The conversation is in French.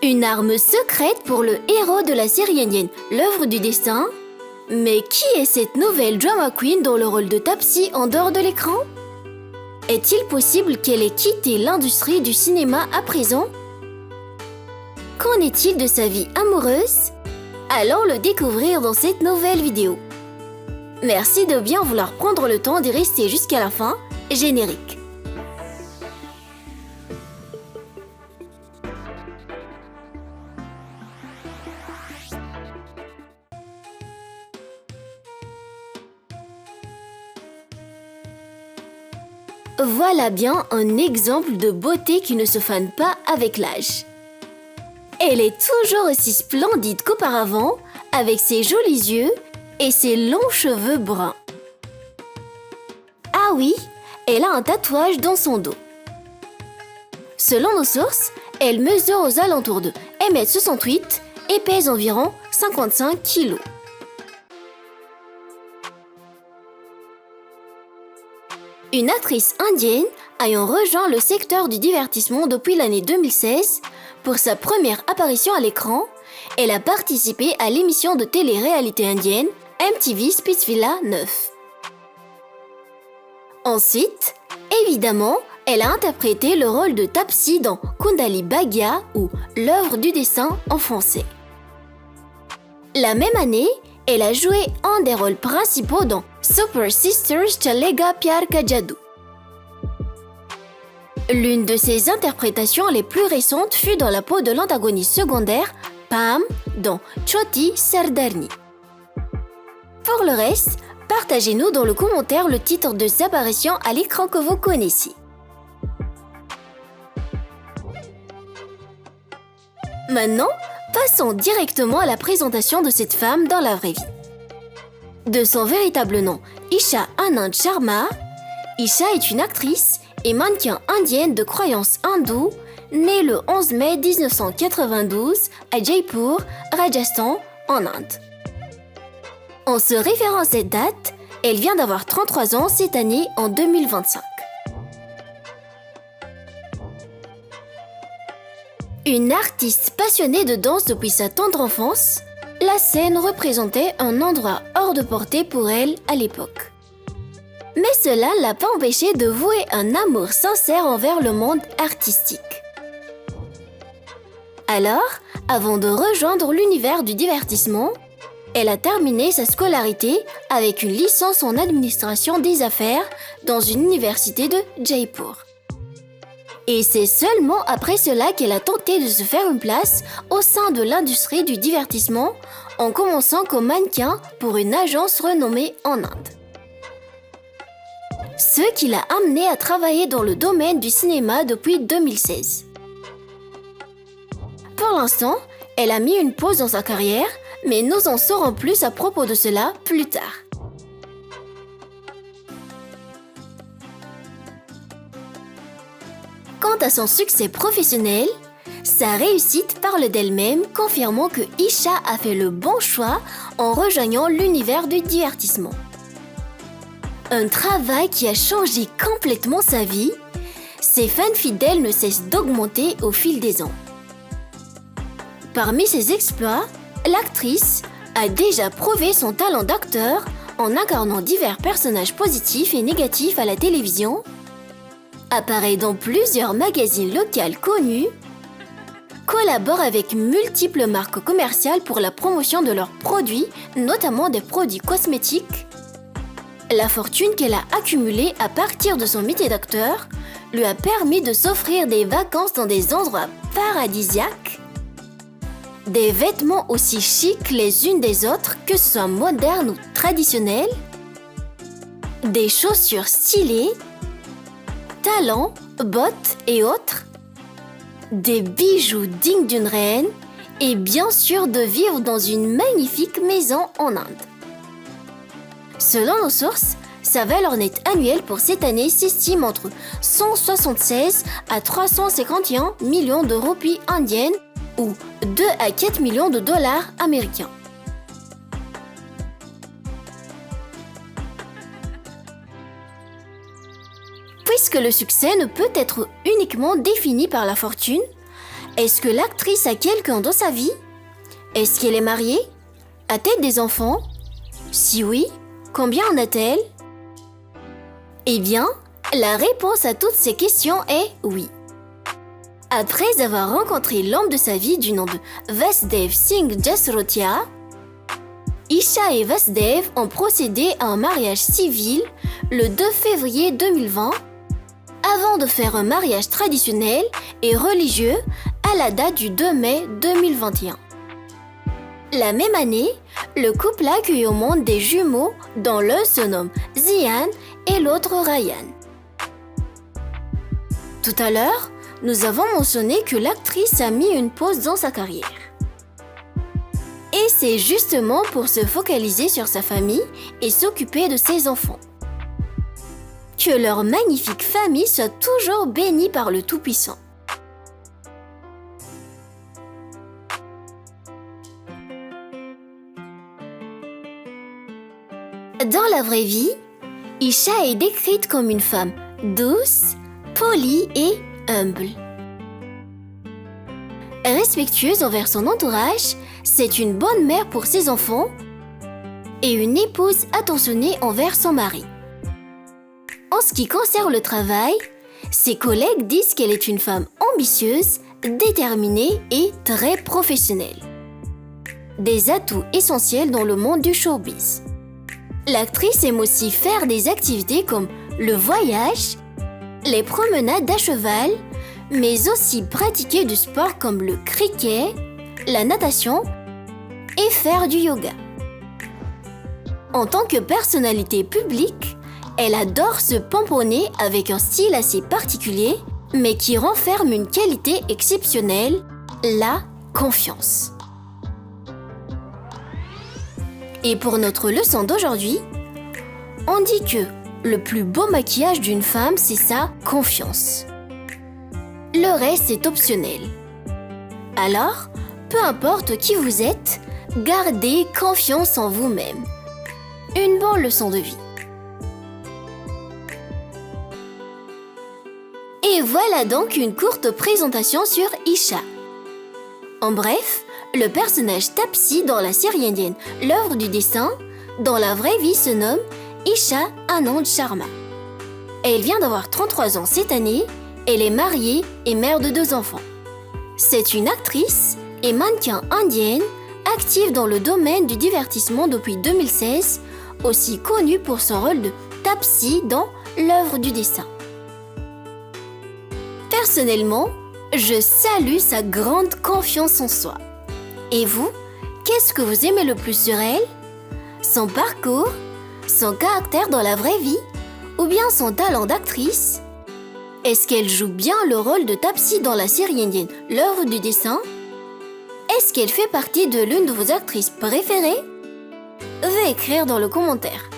Une arme secrète pour le héros de la série indienne, l'œuvre du destin. Mais qui est cette nouvelle drama queen dans le rôle de Taapsee en dehors de l'écran? Est-il possible qu'elle ait quitté l'industrie du cinéma à présent? Qu'en est-il de sa vie amoureuse? Allons le découvrir dans cette nouvelle vidéo. Merci de bien vouloir prendre le temps d'y rester jusqu'à la fin. Générique. Voilà bien un exemple de beauté qui ne se fane pas avec l'âge. Elle est toujours aussi splendide qu'auparavant, avec ses jolis yeux et ses longs cheveux bruns. Ah oui, elle a un tatouage dans son dos. Selon nos sources, elle mesure aux alentours de 1,68 m et pèse environ 55 kg. Une actrice indienne ayant rejoint le secteur du divertissement depuis l'année 2016, pour sa première apparition à l'écran, elle a participé à l'émission de télé-réalité indienne MTV Spitsvilla 9. Ensuite, évidemment, elle a interprété le rôle de Taapsee dans Kundali Bhagya ou l'œuvre du destin en français. La même année, elle a joué un des rôles principaux dans Super Sisters Chalega Pyar Ka Jadoo. L'une de ses interprétations les plus récentes fut dans la peau de l'antagoniste secondaire, Pam, dans Choti Sardani. Pour le reste, partagez-nous dans le commentaire le titre de ses apparitions à l'écran que vous connaissez. Maintenant, passons directement à la présentation de cette femme dans la vraie vie. De son véritable nom, Isha Anand Sharma, Isha est une actrice et mannequin indienne de croyance hindoue, née le 11 mai 1992 à Jaipur, Rajasthan, en Inde. En se référant à cette date, elle vient d'avoir 33 ans cette année en 2025. Une artiste passionnée de danse depuis sa tendre enfance, la scène représentait un endroit hors de portée pour elle à l'époque. Mais cela ne l'a pas empêchée de vouer un amour sincère envers le monde artistique. Alors, avant de rejoindre l'univers du divertissement, elle a terminé sa scolarité avec une licence en administration des affaires dans une université de Jaipur. Et c'est seulement après cela qu'elle a tenté de se faire une place au sein de l'industrie du divertissement en commençant comme mannequin pour une agence renommée en Inde. Ce qui l'a amenée à travailler dans le domaine du cinéma depuis 2016. Pour l'instant, elle a mis une pause dans sa carrière, mais nous en saurons plus à propos de cela plus tard. Quant à son succès professionnel, sa réussite parle d'elle-même, confirmant que Isha a fait le bon choix en rejoignant l'univers du divertissement. Un travail qui a changé complètement sa vie, ses fans fidèles ne cessent d'augmenter au fil des ans. Parmi ses exploits, l'actrice a déjà prouvé son talent d'acteur en incarnant divers personnages positifs et négatifs à la télévision, apparaît dans plusieurs magazines locaux connus, collabore avec multiples marques commerciales pour la promotion de leurs produits, notamment des produits cosmétiques. La fortune qu'elle a accumulée à partir de son métier d'acteur lui a permis de s'offrir des vacances dans des endroits paradisiaques, des vêtements aussi chics les unes des autres que ce soit modernes ou traditionnels, des chaussures stylées, talons, bottes et autres, des bijoux dignes d'une reine et bien sûr de vivre dans une magnifique maison en Inde. Selon nos sources, sa valeur nette annuelle pour cette année s'estime entre 176 à 351 millions de roupies indiennes ou 2 à 4 millions de dollars américains. Puisque le succès ne peut être uniquement défini par la fortune, Est-ce que l'actrice a quelqu'un dans sa vie? Est-ce qu'elle est mariée? A-t-elle des enfants? Si oui, combien en a-t-elle? Eh bien, la réponse à toutes ces questions est oui. Après avoir rencontré l'homme de sa vie du nom de Vasdev Singh Jasrotia, Isha et Vasdev ont procédé à un mariage civil le 2 février 2020 avant de faire un mariage traditionnel et religieux à la date du 2 mai 2021. La même année, le couple a accueilli au monde des jumeaux dont l'un se nomme Zian et l'autre Ryan. Tout à l'heure, nous avons mentionné que l'actrice a mis une pause dans sa carrière. Et c'est justement pour se focaliser sur sa famille et s'occuper de ses enfants. Que leur magnifique famille soit toujours bénie par le Tout-Puissant. Dans la vraie vie, Isha est décrite comme une femme douce, polie et humble. Respectueuse envers son entourage, c'est une bonne mère pour ses enfants et une épouse attentionnée envers son mari. En ce qui concerne le travail, ses collègues disent qu'elle est une femme ambitieuse, déterminée et très professionnelle. Des atouts essentiels dans le monde du showbiz. L'actrice aime aussi faire des activités comme le voyage, les promenades à cheval, mais aussi pratiquer du sport comme le cricket, la natation et faire du yoga. En tant que personnalité publique, elle adore se pomponner avec un style assez particulier, mais qui renferme une qualité exceptionnelle, la confiance. Et pour notre leçon d'aujourd'hui, on dit que le plus beau maquillage d'une femme, c'est sa confiance. Le reste est optionnel. Alors, peu importe qui vous êtes, gardez confiance en vous-même. Une bonne leçon de vie. Et voilà donc une courte présentation sur Isha. En bref, le personnage Taapsee dans la série indienne L'œuvre du destin, dans la vraie vie se nomme Isha Anand Sharma. Elle vient d'avoir 33 ans cette année, elle est mariée et mère de 2 enfants. C'est une actrice et mannequin indienne active dans le domaine du divertissement depuis 2016, aussi connue pour son rôle de Taapsee dans L'œuvre du destin. Personnellement, je salue sa grande confiance en soi. Et vous, qu'est-ce que vous aimez le plus sur elle? Son parcours? Son caractère dans la vraie vie? Ou bien son talent d'actrice? Est-ce qu'elle joue bien le rôle de Taapsee dans la série indienne L'œuvre du destin? Est-ce qu'elle fait partie de l'une de vos actrices préférées? Veuillez écrire dans le commentaire.